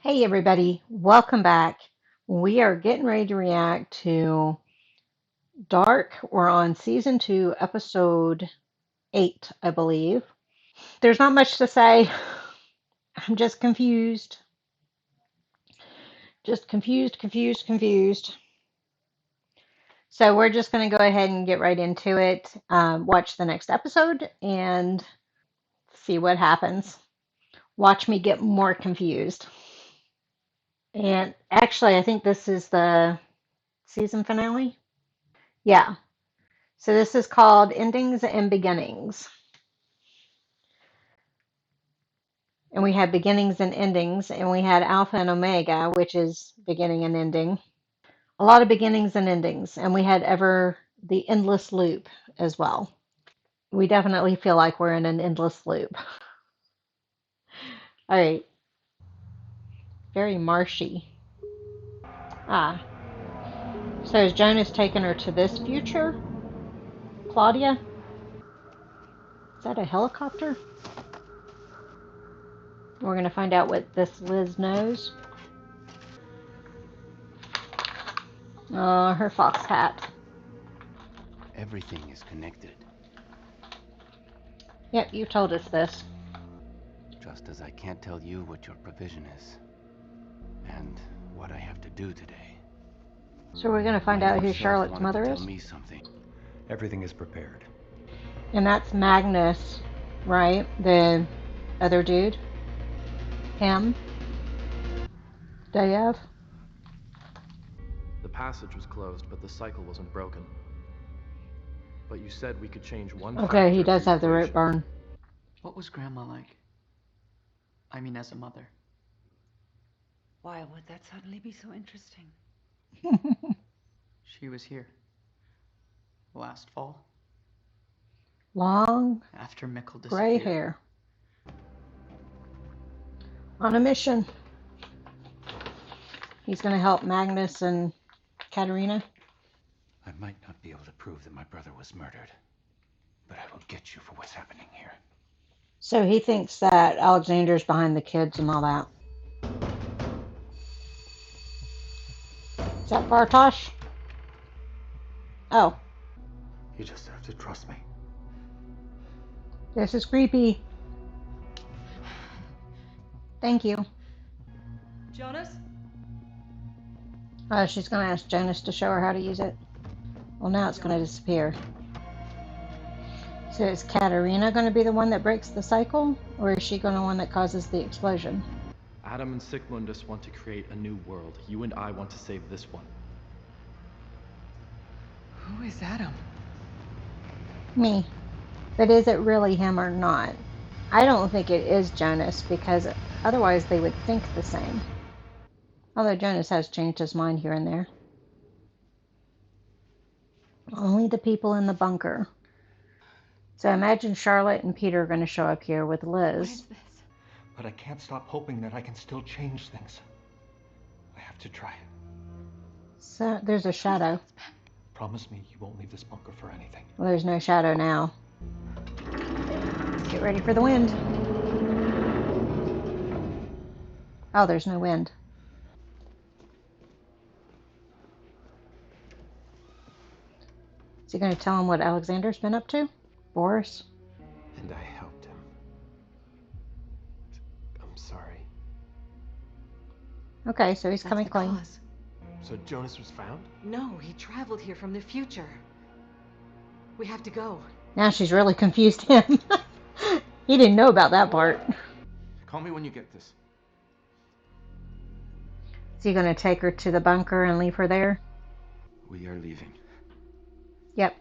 Hey everybody, welcome back. We are getting ready to react to Dark. We're on season 2, episode 8, I believe. There's not much to say. I'm just confused. Just confused. So we're just going to go ahead and get right into it. Watch the next episode and see what happens. Watch me get more confused. And actually, I think this is the season finale. Yeah. So this is called Endings and Beginnings. And we had beginnings and endings, and we had Alpha and Omega, which is beginning and ending. A lot of beginnings and endings, and we had ever the endless loop as well. We definitely feel like we're in an endless loop. All right, very marshy. Ah, so has Jonas taken her to this future? Claudia? Is that a helicopter? We're going to find out what this Liz knows. Her fox hat. Everything is connected, Yep, you told us this. just as I can't tell you what your provision is and what I have to do today. So we're going to find My out inner who self Charlotte's wanted to mother tell is. me something. Everything is prepared. And that's Magnus, right? The other dude? Him? Dayev? The passage was closed, but the cycle wasn't broken. But you said we could change one Okay, he factor does of the have the root equation. burn. What was Grandma like? I mean, as a mother. Why would that suddenly be so interesting? She was here. Last fall, Long, after Mikkel gray disappeared. hair. On a mission. He's going to help Magnus and Katerina. I might not be able to prove that my brother was murdered, but I will get you for what's happening here. So he thinks that Alexander's behind the kids and all that. Is that Bartosz? Oh, You just have to trust me. this is creepy. Thank you. Jonas? She's going to ask Jonas to show her how to use it. Well, now it's going to disappear. So is Katerina going to be the one that breaks the cycle? Or is she going to be the one that causes the explosion? Adam and Sigmundus want to create a new world. You and I want to save this one. Who is Adam? Me. But is it really him or not? I don't think it is Jonas, because otherwise they would think the same. Although Jonas has changed his mind here and there. Only the people in the bunker. So imagine Charlotte and Peter are going to show up here with What Liz. is this? But I can't stop hoping that I can still change things. I have to try. So there's a shadow. Promise me you won't leave this bunker for anything. Well, there's no shadow now. Get ready for the wind. Oh, there's no wind. Is he going to tell him what Alexander's been up to? Boris? And I helped him. I'm sorry. Okay, so he's That's coming the clean. cause. So Jonas was found? No, he traveled here from the future. We have to go. Now she's really confused him. He didn't know about that part. Call me when you get this. Is he going to take her to the bunker and leave her there? We are leaving. Yep.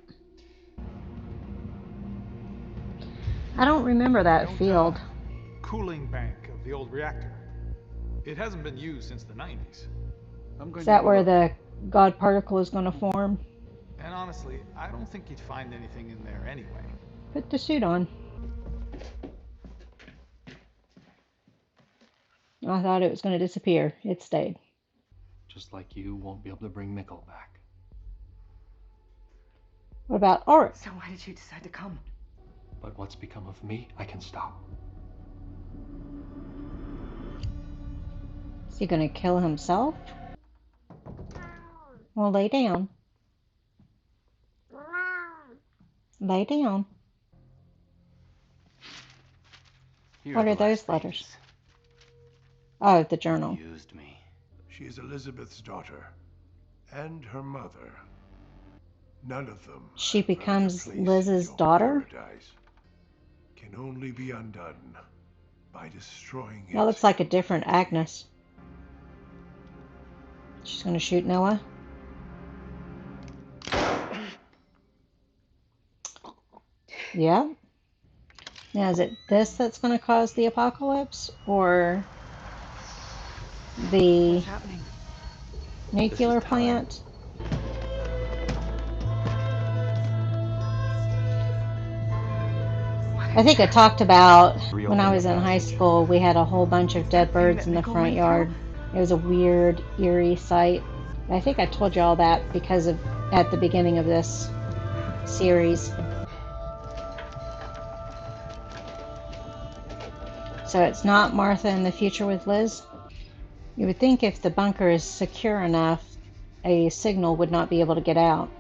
I don't remember that Don't, field. Cooling bank of the old reactor. It hasn't been used since the 90s. Is that where the God particle is going to form? And honestly, I don't think you'd find anything in there anyway. Put the suit on. I thought it was going to disappear. It stayed. Just like you won't be able to bring Mikkel back. What about Auric? So why did you decide to come? But what's become of me, I can stop. Is he gonna kill himself? Well, lay down. Lay down. Here What are are the last those letters? pages. Oh, the You journal. used me. She is Elizabeth's daughter, and her mother. None of them She have earned a becomes place Liz's in your daughter? paradise. Can only be undone by destroying That it looks like a different completely. Agnes. She's gonna shoot Noah? Yeah. Now, is it this that's gonna cause the apocalypse? Or the What's happening? This is nuclear time. plant? I think I talked about when I Reopen the was in high passage. school, we had a whole bunch of It's dead that thing birds that in the Nicole front went through? yard. It was a weird, eerie sight. I think I told you all that because of at the beginning of this series. So it's not Martha in the future with Liz. You would think if the bunker is secure enough, a signal would not be able to get out.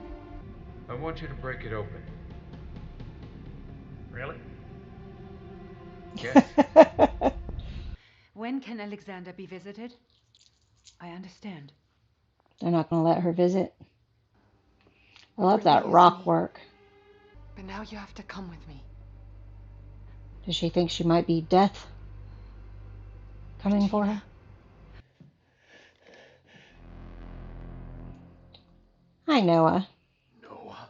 I want you to break it open. Really? Yes. When can Alexander be visited? I understand. They're not going to let her visit. I love that Release rock me. work. But now you have to come with me. Does she think she might be death coming for her? Hi, Noah. Noah.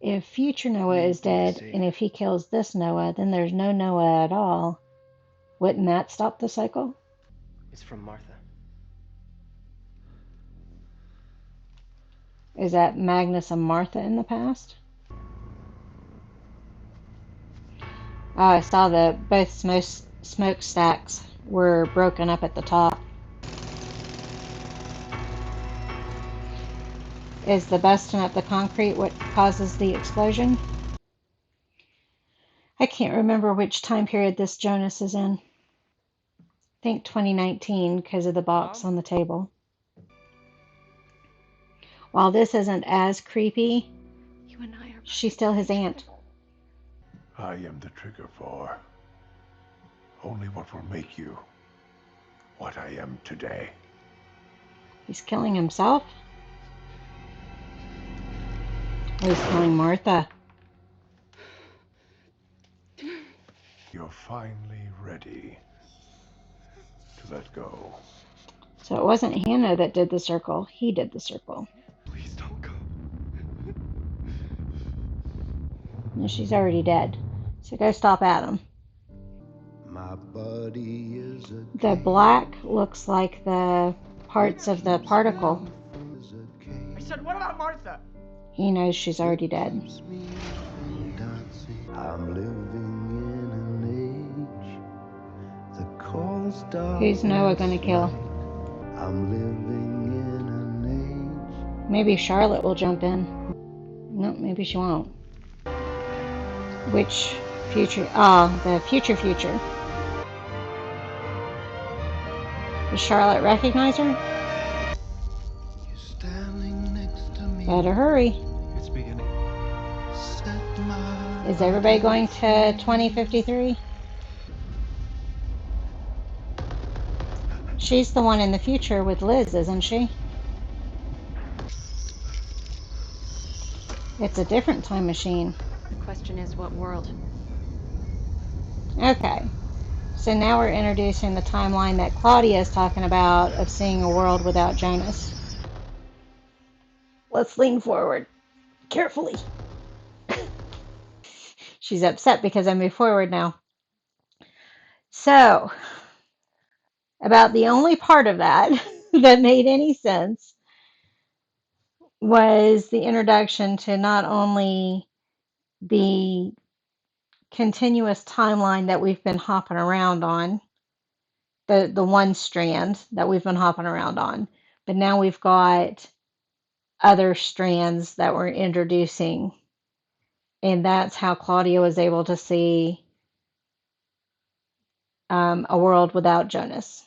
If future Noah is Anything to dead, say? and if he kills this Noah, then there's no Noah at all. Wouldn't that stop the cycle? It's from Martha. Is that Magnus and Martha in the past? Oh, I saw that both smokestacks were broken up at the top. Is the busting up the concrete what causes the explosion? I can't remember which time period this Jonas is in. I think 2019 because of the box on the table. While this isn't as creepy, You and I are she's still his aunt. I am the trigger for only what will make you what I am today. He's killing himself? Oh, he's killing Martha. You're finally ready to let go. So it wasn't Hannah that did the circle. He did the circle. Please don't go. And she's already dead. So go stop Adam. My body is a The black looks like the parts of the particle. I said, what about Martha? He knows she's already dead. I'm living in an age that calls Who's Noah darkness gonna kill? light. I'm living in an age. Maybe Charlotte will jump in. No, maybe she won't. Which future? Ah, the future. Does Charlotte recognize her? You're standing next to me. Better hurry. It's beginning. Set my Is everybody going body to free. 2053? She's the one in the future with Liz, isn't she? It's a different time machine. The question is, what world? Okay. So now we're introducing the timeline that Claudia is talking about of seeing a world without Jonas. Let's lean forward carefully. She's upset because I move forward now. So, about the only part of that that made any sense was the introduction to not only the continuous timeline that we've been hopping around on, the one strand that we've been hopping around on, but now we've got other strands that we're introducing. And that's how Claudia was able to see a world without Jonas.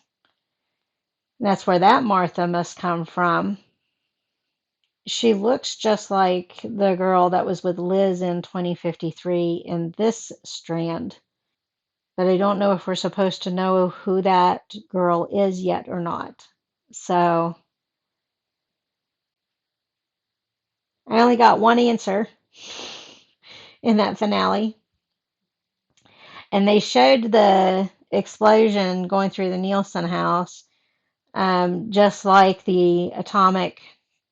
And that's where that Martha must come from. She looks just like the girl that was with Liz in 2053 in this strand. But I don't know if we're supposed to know who that girl is yet or not. So I only got one answer in that finale. And they showed the explosion going through the Nielsen house, just like the atomic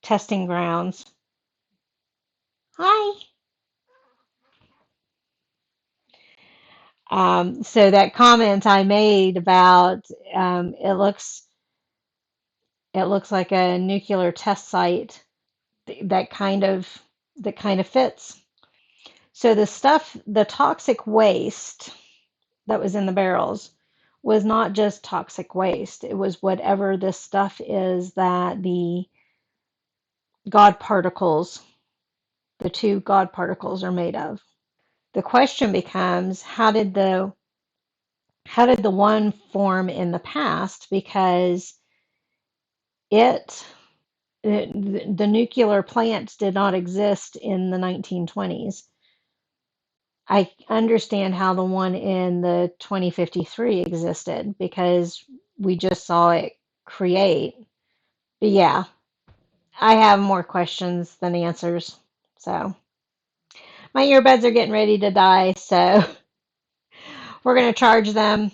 testing grounds. Hi. So that comment I made about it looks like a nuclear test site that kind of fits. So the stuff, the toxic waste that was in the barrels was not just toxic waste. It was whatever this stuff is that the God particles, the two God particles are made of. The question becomes, how did the one form in the past? Because it, the nuclear plants did not exist in the 1920s. I understand how the one in the 2053 existed because we just saw it create. But yeah, I have more questions than answers. So my earbuds are getting ready to die, so we're going to charge them.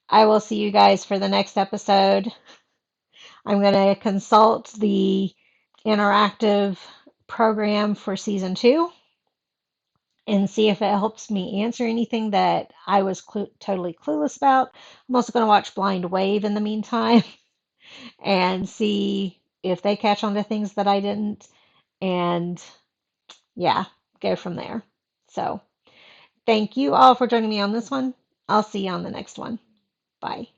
I will see you guys for the next episode. I'm going to consult the interactive program for season 2 and see if it helps me answer anything that I was totally clueless about. I'm also going to watch Blind Wave in the meantime and see if they catch on to things that I didn't. And yeah, go from there. So thank you all for joining me on this one. I'll see you on the next one. Bye.